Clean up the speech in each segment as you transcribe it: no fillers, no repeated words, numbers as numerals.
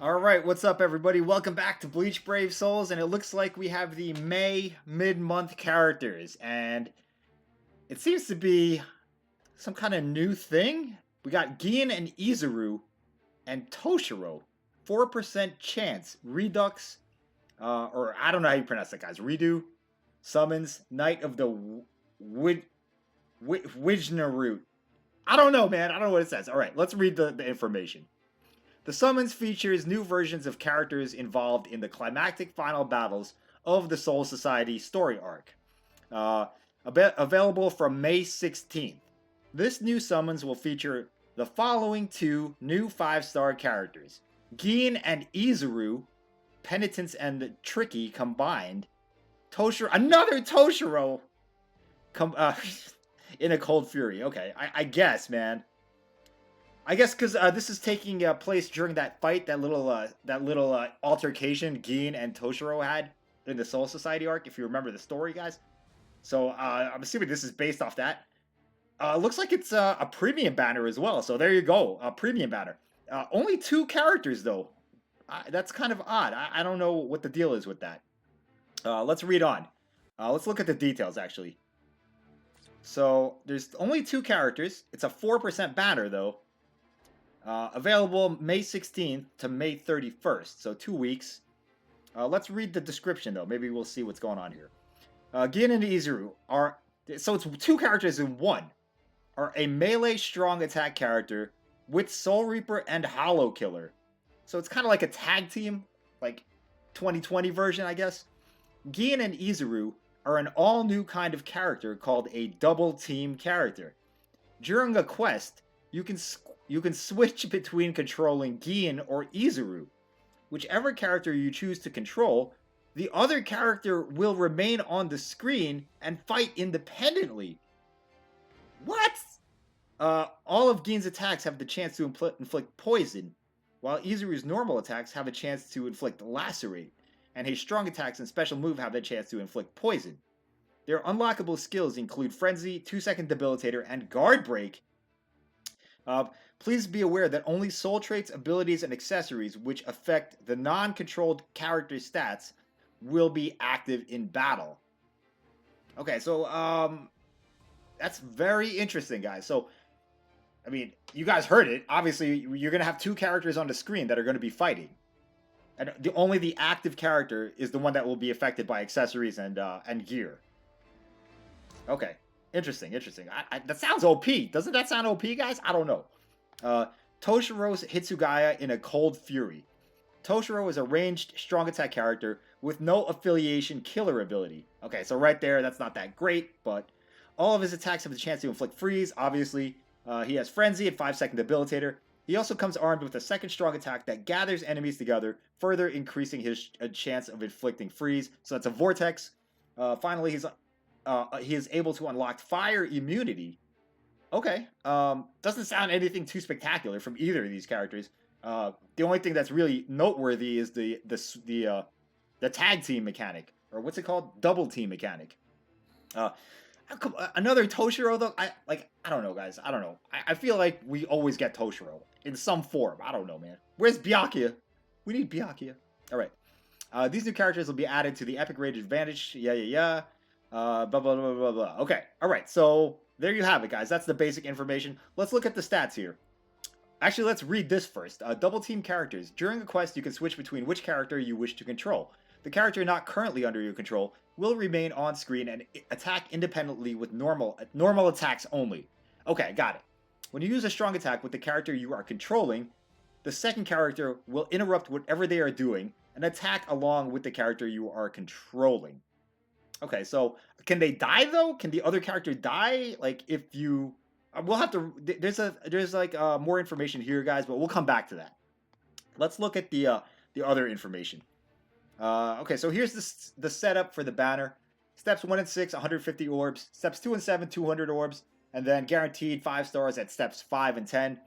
All right, what's up, everybody? Welcome back to Bleach Brave Souls, and it looks like we have the May mid-month characters, and it seems to be some kind of new thing. We got Gin and Izuru and Toshiro, 4% chance, Redux, or I don't know how you pronounce that, guys. Redo, summons, Knight of the Wijna route. I don't know, man. I don't know what it says. All right, let's read the information. The summons features new versions of characters involved in the climactic final battles of the Soul Society story arc. Uh, Available from May 16th. This new summons will feature the following two new 5-star characters: Gin and Izuru, Penitence and Tricky combined. Toshiro, another Toshiro, com- uh, in a Cold Fury. Okay, I guess, man. I guess because this is taking place during that fight, that little altercation Gin and Toshiro had in the Soul Society arc. If you remember the story, guys. So I'm assuming this is based off that. Looks like it's a premium banner as well. So there you go, a premium banner. Only two characters though. That's kind of odd. I don't know what the deal is with that. Let's read on. Let's look at the details actually. So there's only two characters. It's a 4% banner though. Available May 16th to May 31st, so 2 weeks. Let's read the description though. Maybe we'll see what's going on here. Gin and Izuru are, so it's two characters in one. Are a melee strong attack character with Soul Reaper and Hollow Killer. So it's kind of like a tag team, like 2020 version, I guess. Gin and Izuru are an all new kind of character called a double team character. During a quest, you can switch between controlling Gin or Izuru. Whichever character you choose to control, the other character will remain on the screen and fight independently. What? All of Gin's attacks have the chance to inflict poison, while Izuru's normal attacks have a chance to inflict lacerate, and his strong attacks and special move have the chance to inflict poison. Their unlockable skills include Frenzy, 2-second Debilitator, and Guard Break. Please be aware that only soul traits, abilities, and accessories which affect the non-controlled character stats will be active in battle. Okay, so that's very interesting, guys. So, I mean, you guys heard it. Obviously, you're gonna have two characters on the screen that are gonna be fighting, and only the active character is the one that will be affected by accessories and gear. Okay, interesting. That sounds OP. Doesn't that sound OP, guys? I don't know. Uh, Toshiro's Hitsugaya in a Cold Fury. Toshiro is a ranged, strong attack character with no affiliation killer ability. Okay, so right there, that's not that great, but all of his attacks have the chance to inflict freeze, obviously. He has Frenzy and 5-second Debilitator. He also comes armed with a second strong attack that gathers enemies together, further increasing his chance of inflicting freeze. So that's a Vortex. Finally, he is able to unlock Fire Immunity. Okay. Doesn't sound anything too spectacular from either of these characters. The only thing that's really noteworthy is the tag team mechanic, or what's it called? Double team mechanic. Another Toshiro though. I don't know, guys. I don't know. I feel like we always get Toshiro in some form. I don't know, man. Where's Byakuya? We need Byakuya. All right. These new characters will be added to the Epic Rated Advantage. Yeah. Blah blah blah blah blah. Okay. All right. So there you have it, guys. That's the basic information. Let's look at the stats here. Actually, let's read this first. Double team characters. During a quest, you can switch between which character you wish to control. The character not currently under your control will remain on screen and attack independently with normal attacks only. Okay, got it. When you use a strong attack with the character you are controlling, the second character will interrupt whatever they are doing and attack along with the character you are controlling. Okay, so can they die though? Can the other character die? Like if you, we'll have to. There's like more information here, guys, but we'll come back to that. Let's look at the other information. Okay, so here's the setup for the banner. Steps 1 and 6, 150 orbs. Steps 2 and 7, 200 orbs, and then guaranteed 5 stars at steps 5 and 10.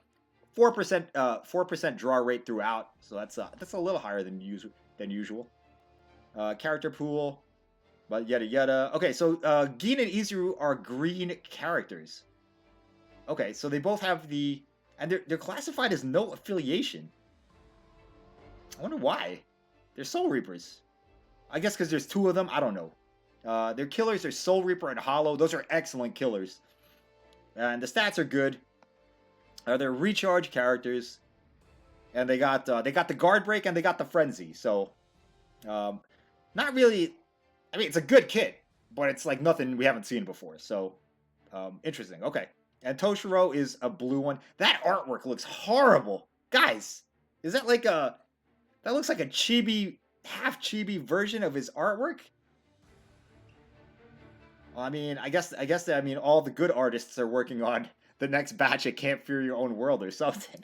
4% draw rate throughout, so that's a little higher than usual. Character pool. But yada yada. Okay, so Gin and Izuru are green characters. Okay, so they both have and they're classified as no affiliation. I wonder why. They're Soul Reapers. I guess because there's 2 of them. I don't know. Their killers are Soul Reaper and Hollow. Those are excellent killers. And the stats are good. They're recharge characters. And they got the Guard Break and they got the Frenzy. So, not really... I mean, it's a good kit. But it's like nothing we haven't seen before. So, interesting. Okay. And Toshiro is a blue one. That artwork looks horrible. Guys, is that like a... That looks like a chibi, half chibi version of his artwork? I mean, I guess all the good artists are working on the next batch of Can't Fear Your Own World or something.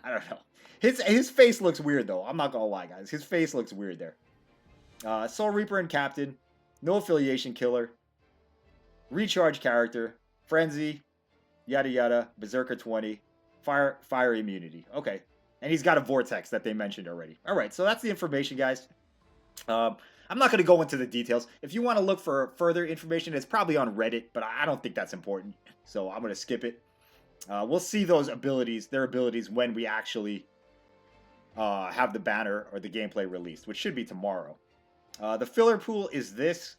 I don't know. His face looks weird though. I'm not gonna lie, guys. His face looks weird there. Soul Reaper and Captain, no affiliation killer, recharge character, frenzy, yada yada, Berserker 20, fire immunity. Okay. And he's got a vortex that they mentioned already. All right, so that's the information, guys. I'm not going to go into the details. If you want to look for further information, it's probably on Reddit, but I don't think that's important. So I'm going to skip it. We'll see those abilities, their abilities, when we actually have the banner or the gameplay released, which should be tomorrow. The filler pool is this.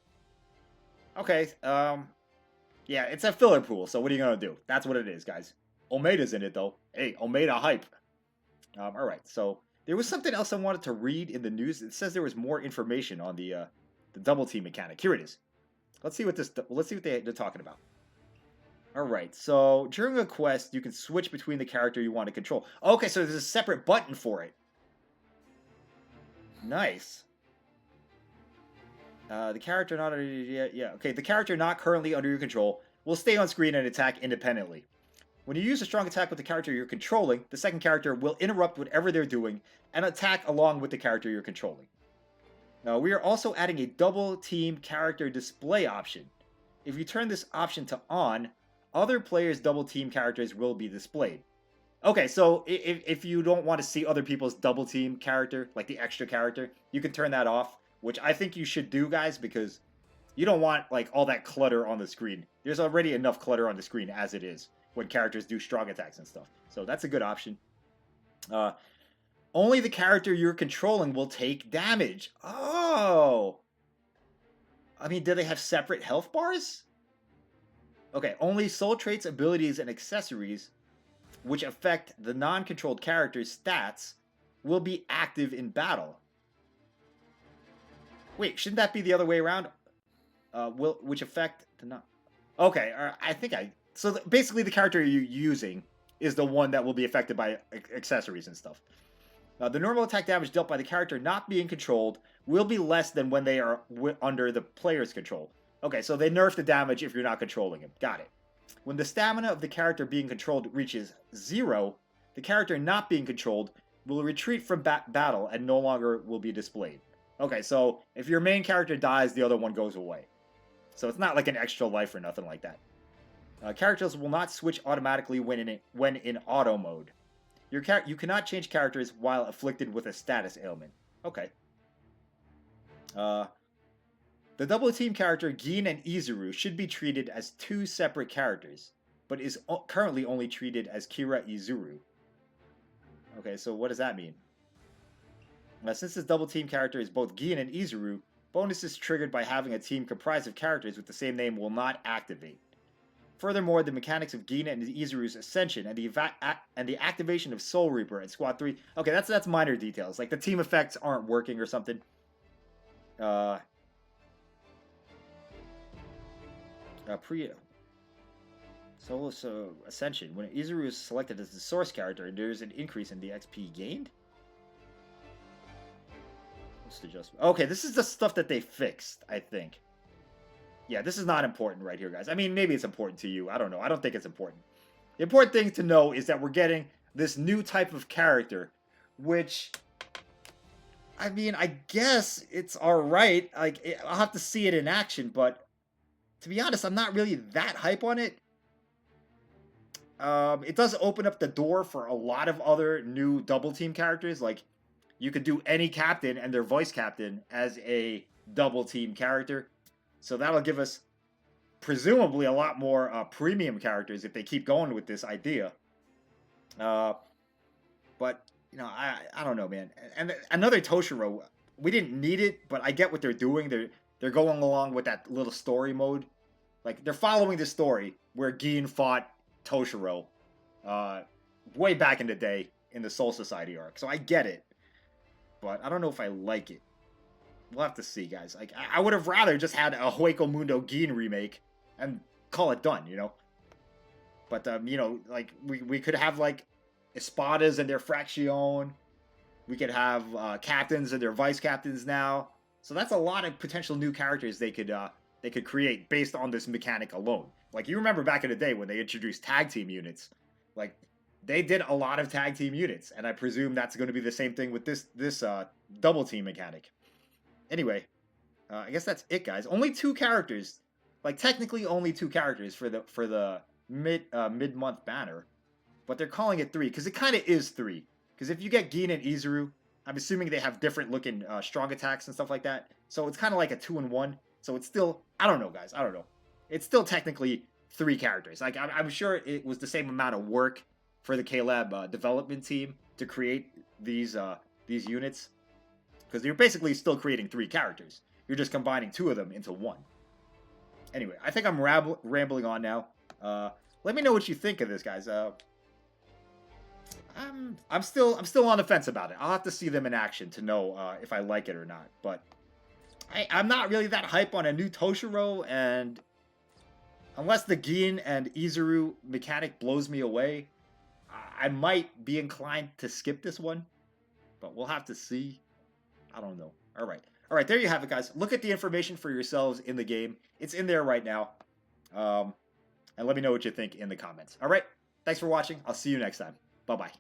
Okay, yeah, it's a filler pool, so what are you going to do? That's what it is, guys. Omeda's in it, though. Hey, Omeda hype. Alright, so there was something else I wanted to read in the news. It says there was more information on the double team mechanic. Here it is. Let's see what they're talking about. Alright, so during a quest, you can switch between the character you want to control. Okay, so there's a separate button for it. Nice. The character not the character not currently under your control will stay on screen and attack independently. When you use a strong attack with the character you're controlling, the second character will interrupt whatever they're doing and attack along with the character you're controlling. Now, we are also adding a double team character display option. If you turn this option to on, other players' double team characters will be displayed. Okay, so if you don't want to see other people's double team character, like the extra character, you can turn that off, which I think you should do, guys, because you don't want like all that clutter on the screen. There's already enough clutter on the screen as it is when characters do strong attacks and stuff. So that's a good option. Only the character you're controlling will take damage. Oh! I mean, do they have separate health bars? Okay, only soul traits, abilities, and accessories which affect the non-controlled character's stats will be active in battle. Wait, shouldn't that be the other way around? Which affect the non... Okay, I think I... So basically the character you're using is the one that will be affected by accessories and stuff. The normal attack damage dealt by the character not being controlled will be less than when they are under the player's control. Okay, so they nerf the damage if you're not controlling him. Got it. When the stamina of the character being controlled reaches 0, the character not being controlled will retreat from battle and no longer will be displayed. Okay, so if your main character dies, the other one goes away. So it's not like an extra life or nothing like that. Characters will not switch automatically when in auto mode. You cannot change characters while afflicted with a status ailment. Okay. The double team character Gin and Izuru should be treated as 2 separate characters, but is currently only treated as Kira Izuru. Okay, so what does that mean? Since this double team character is both Gin and Izuru, bonuses triggered by having a team comprised of characters with the same name will not activate. Furthermore, the mechanics of Gina and Izuru's ascension and the activation of Soul Reaper and Squad 3. Okay, that's minor details. Like the team effects aren't working or something. Solo Ascension. When Izuru is selected as the source character, there's an increase in the XP gained. What's the adjustment? Okay, this is the stuff that they fixed, I think. Yeah, this is not important right here, guys. I mean, maybe it's important to you. I don't know. I don't think it's important. The important thing to know is that we're getting this new type of character, which, I mean, I guess it's alright. Like, I'll have to see it in action, but to be honest, I'm not really that hype on it. It does open up the door for a lot of other new double team characters. Like, you could do any captain and their voice captain as a double team character. So that'll give us, presumably, a lot more premium characters if they keep going with this idea. But, I don't know, man. And another Toshiro, we didn't need it, but I get what they're doing. They're going along with that little story mode. Like they're following the story where Gin fought Toshiro, uh, way back in the day in the Soul Society arc. So I get it, but I don't know if I like it. We'll have to see, guys. Like I would have rather just had a Hueco Mundo Gin remake and call it done, you know. But like we could have like Espadas and their Fraction. We could have captains and their vice captains now. So that's a lot of potential new characters they could create based on this mechanic alone. Like you remember back in the day when they introduced tag team units, like they did a lot of tag team units, and I presume that's going to be the same thing with this double team mechanic. Anyway, I guess that's it, guys. Only 2 characters, like technically only 2 characters for the mid month banner, but they're calling it 3 because it kind of is 3. Because if you get Gin and Izuru, I'm assuming they have different looking strong attacks and stuff like that. So it's kind of like a 2-in-1. So it's still, I don't know, guys. I don't know. It's still technically 3 characters. Like I'm sure it was the same amount of work for the KLab development team to create these units, because you're basically still creating 3 characters. You're just combining 2 of them into 1. Anyway, I think I'm rambling on now. Let me know what you think of this, guys. I'm still on the fence about it. I'll have to see them in action to know if I like it or not. But I'm not really that hype on a new Toshiro, and unless the Gin and Izuru mechanic blows me away, I might be inclined to skip this one. But we'll have to see. I don't know. All right, there you have it, guys. Look at the information for yourselves in the game. It's in there right now. And let me know what you think in the comments. All right, thanks for watching. I'll see you next time. Bye-bye.